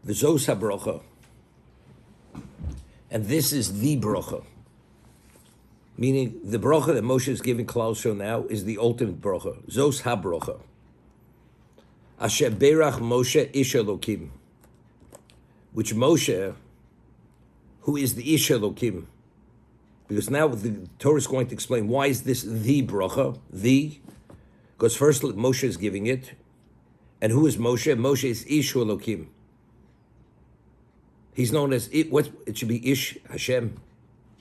the Zos HaBrocha, and this is the Bracha, meaning the Bracha that Moshe is giving Klal Yisrael now is the ultimate Bracha, Zos HaBrocha. Asher Berach Moshe Ish Elokim, which Moshe, who is the Ish Elokim, because now the Torah is going to explain why is this the Bracha, because first Moshe is giving it, and who is Moshe? Moshe is Ish Elokim. He's known as, it should be Ish Hashem,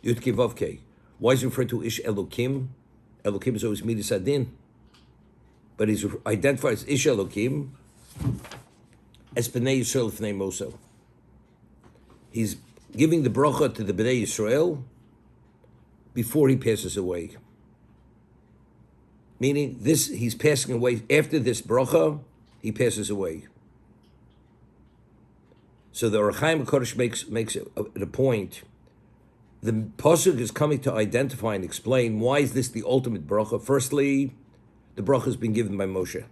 Yud Kei Vav Kei. Why is he referred to Ish Elokim? Elokim is always Midas Adin. But he's identified as Ish Elokim, as Bnei Yisrael Fnei Moso. He's giving the bracha to the Bnei Yisrael before he passes away. Meaning, he's passing away, after this bracha, he passes away. So the Ohr HaChaim HaKadosh makes it a point. The Pasuk is coming to identify and explain why is this the ultimate bracha. Firstly, the bracha has been given by Moshe.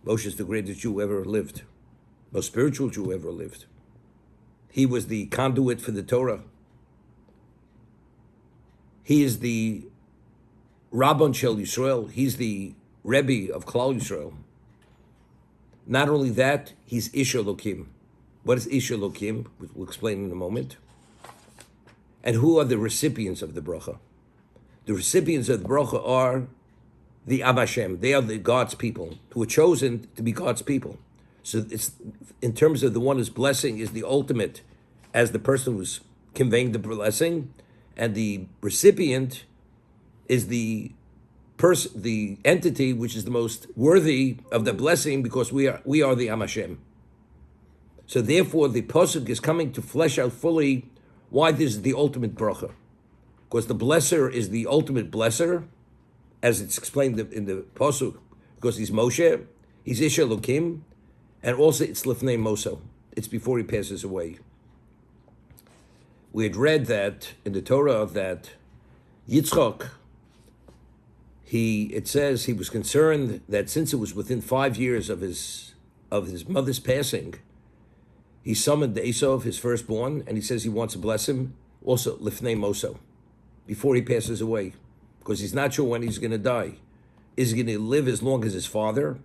Moshe is the greatest Jew ever lived, most spiritual Jew ever lived. He was the conduit for the Torah. He is the Rabban Shel Yisrael. He's the Rebbe of Klal Yisrael. Not only that, he's Ish Elokim. What is Ish Elokim? We'll explain in a moment. And who are the recipients of the bracha? The recipients of the bracha are the Am Hashem. They are the God's people who were chosen to be God's people. So it's in terms of the one whose blessing is the ultimate, as the person who's conveying the blessing, and the recipient is the entity which is the most worthy of the blessing, because we are the Am Hashem. So therefore, the pasuk is coming to flesh out fully why this is the ultimate bracha, because the blesser is the ultimate blesser, as it's explained in the pasuk, because he's Moshe, he's Ish Elokim, and also it's Lifnei Moso. It's before he passes away. We had read that in the Torah that Yitzchak, it says he was concerned that since it was within 5 years of his mother's passing, he summoned Esau, his firstborn, and he says he wants to bless him, also Lifnei Moso, before he passes away, because he's not sure when he's going to die. Is he going to live as long as his father?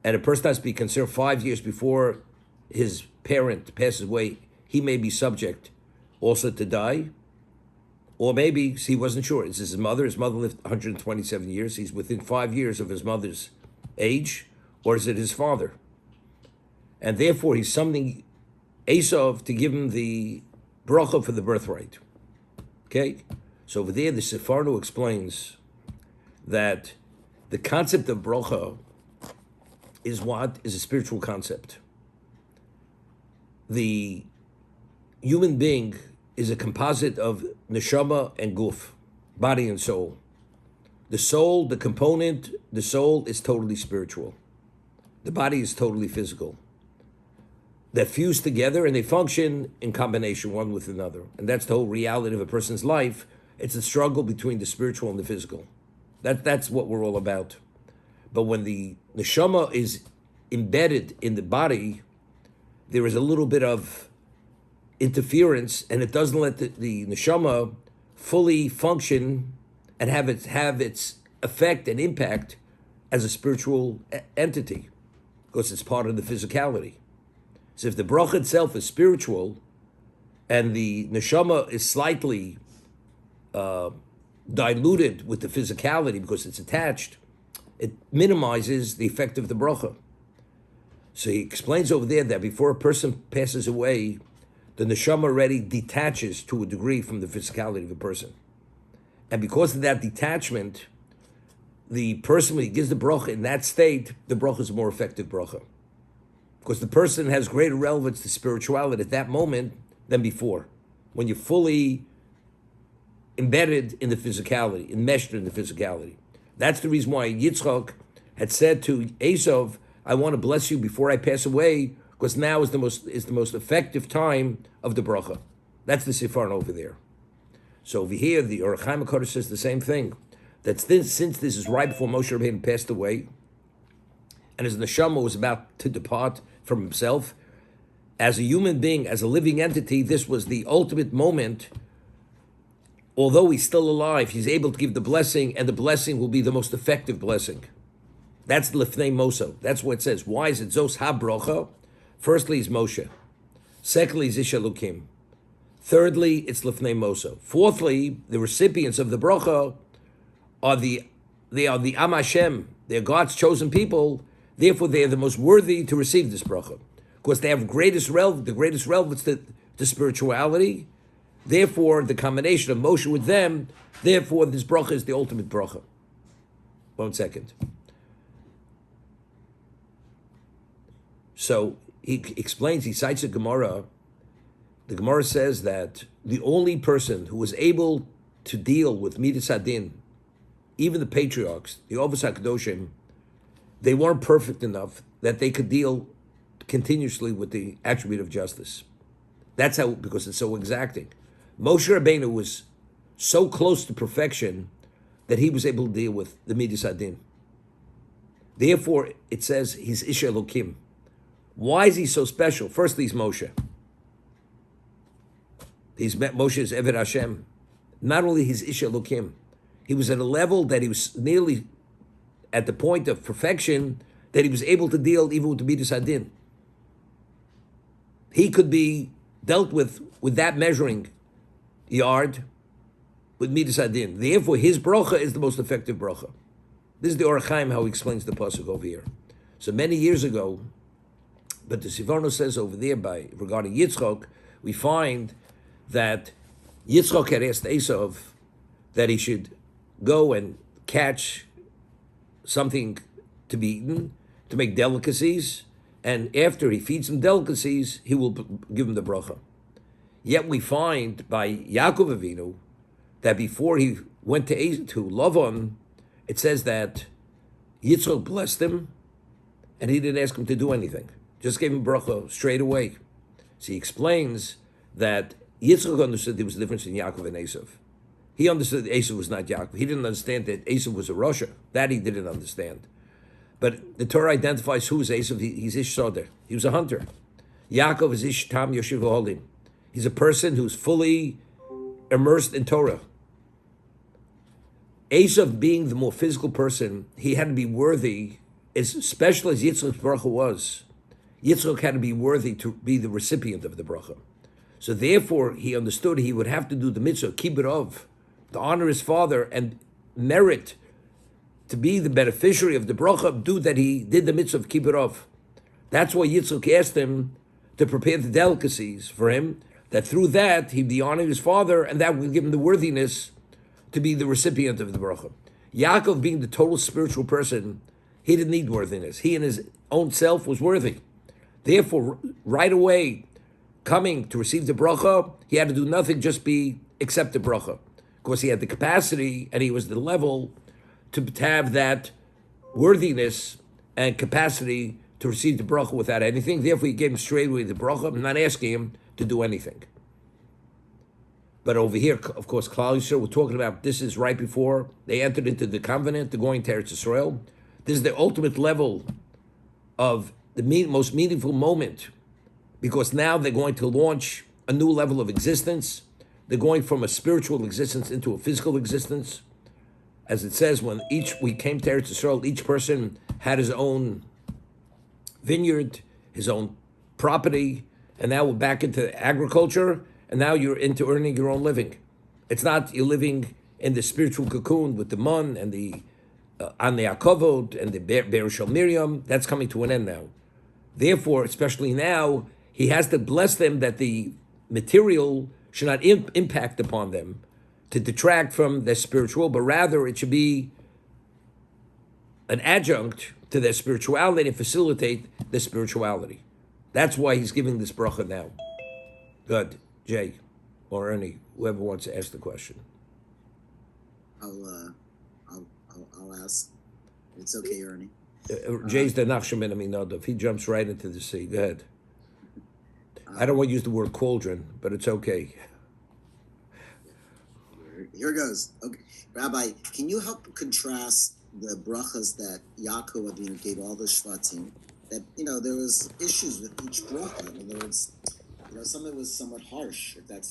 And a person has to be concerned 5 years before his parent passes away, he may be subject also to die. Or maybe he wasn't sure. Is his mother? His mother lived 127 years. He's within 5 years of his mother's age. Or is it his father? And therefore, he's summoning Esau to give him the bracha for the birthright. Okay? So over there, the Sepharno explains that the concept of bracha is a spiritual concept. The human being is a composite of neshama and guf, body and soul. The soul, the soul is totally spiritual. The body is totally physical. That fuse together and they function in combination one with another. And that's the whole reality of a person's life. It's a struggle between the spiritual and the physical. That's what we're all about. But when the neshama is embedded in the body, there is a little bit of interference, and it doesn't let the neshama fully function and have its effect and impact as a spiritual entity, because it's part of the physicality. So if the bracha itself is spiritual, and the neshama is slightly diluted with the physicality because it's attached, it minimizes the effect of the bracha. So he explains over there that before a person passes away, the neshama already detaches to a degree from the physicality of a person. And because of that detachment, the person, when he gives the bracha in that state, the bracha is a more effective bracha. Because the person has greater relevance to spirituality at that moment than before, when you're fully embedded in the physicality, enmeshed in the physicality. That's the reason why Yitzchak had said to Esau, I want to bless you before I pass away, because now is the most effective time of the bracha. That's the Sifron over there. So over here, the Ohr HaChaim HaKadosh says the same thing, that since this is right before Moshe Rabbeinu passed away, and his neshama was about to depart from himself, as a human being, as a living entity, this was the ultimate moment. Although he's still alive, he's able to give the blessing, and the blessing will be the most effective blessing. That's Lifnei Moso. That's what it says. Why is it Zos HaBrocha? Firstly, is Moshe. Secondly, is Ish Elokim. Thirdly, it's Lifnei Moso. Fourthly, the recipients of the Brocha are the Am Hashem. They're God's chosen people. Therefore, they are the most worthy to receive this Brocha. Because they have the greatest relevance to spirituality. Therefore, the combination of Moshe with them, therefore, this Brocha is the ultimate Brocha. 1 second. So he explains, he cites a Gemara. The Gemara says that the only person who was able to deal with Midas Hadin, even the patriarchs, the Ovos HaKadoshim, they weren't perfect enough that they could deal continuously with the attribute of justice. That's how, because it's so exacting. Moshe Rabbeinu was so close to perfection that he was able to deal with the Midas Hadin. Therefore, it says he's Ish Elokim. Why is he so special? Firstly, he's Moshe. He's met Moshe's Eved Hashem. Not only he's Ish Elokim, he was at a level that he was nearly at the point of perfection that he was able to deal even with the Midas Hadin. He could be dealt with that measuring yard with Midas Hadin. Therefore, his Bracha is the most effective Bracha. This is the Orach Chaim, how he explains the pasuk over here. So many years ago, but the Sivorno says over there regarding Yitzchok, we find that Yitzchok had asked Esav that he should go and catch something to be eaten, to make delicacies, and after he feeds him delicacies, he will give him the bracha. Yet we find by Yaakov Avinu that before he went to Lavan, it says that Yitzchok blessed him, and he didn't ask him to do anything. Just gave him bracha straight away. So he explains that Yitzchak understood there was a difference in Yaakov and Esav. He understood that Esav was not Yaakov. He didn't understand that Esav was a Rasha. That he didn't understand. But the Torah identifies who is Esav. He's Ish Soder. He was a hunter. Yaakov is Ish Tam Yoshiv Holim. He's a person who's fully immersed in Torah. Esav, being the more physical person, he had to be worthy, as special as Yitzchak's bracha was. Yitzchak had to be worthy to be the recipient of the bracha. So therefore, he understood he would have to do the mitzvah, kibbud of, to honor his father and merit to be the beneficiary of the bracha, do that he did the mitzvah of kibbud of. That's why Yitzchak asked him to prepare the delicacies for him, that through that he'd be honoring his father, and that would give him the worthiness to be the recipient of the bracha. Yaakov, being the total spiritual person, he didn't need worthiness. He in his own self was worthy. Therefore, right away, coming to receive the bracha, he had to do nothing, just accept the bracha. Because he had the capacity and he was the level to have that worthiness and capacity to receive the bracha without anything. Therefore, he gave him straight away the bracha, not asking him to do anything. But over here, of course, Klal Yisrael, we're talking about, this is right before they entered into the covenant, they're going to Eretz Yisrael. This is the ultimate level of the most meaningful moment, because now they're going to launch a new level of existence. They're going from a spiritual existence into a physical existence. As it says, when we came to Eretz Yisrael, each person had his own vineyard, his own property, and now we're back into agriculture, and now you're into earning your own living. It's not you're living in the spiritual cocoon with the mun and the Anei HaKavod and the Be'er Shel Miriam. That's coming to an end now. Therefore, especially now, he has to bless them that the material should not impact upon them to detract from their spiritual, but rather it should be an adjunct to their spirituality and facilitate their spirituality. That's why he's giving this bracha now. Good. Jay or Ernie, whoever wants to ask the question. I'll ask. It's okay, Ernie. Jay's the Nachshon Aminadov. He jumps right into the sea. Go ahead. I don't want to use the word cauldron, but it's okay. Here goes. Okay, Rabbi, can you help contrast the brachas that Yaakov Avinu gave all the shvatim that there was issues with each bracha. In other words, some of it was somewhat harsh, if that's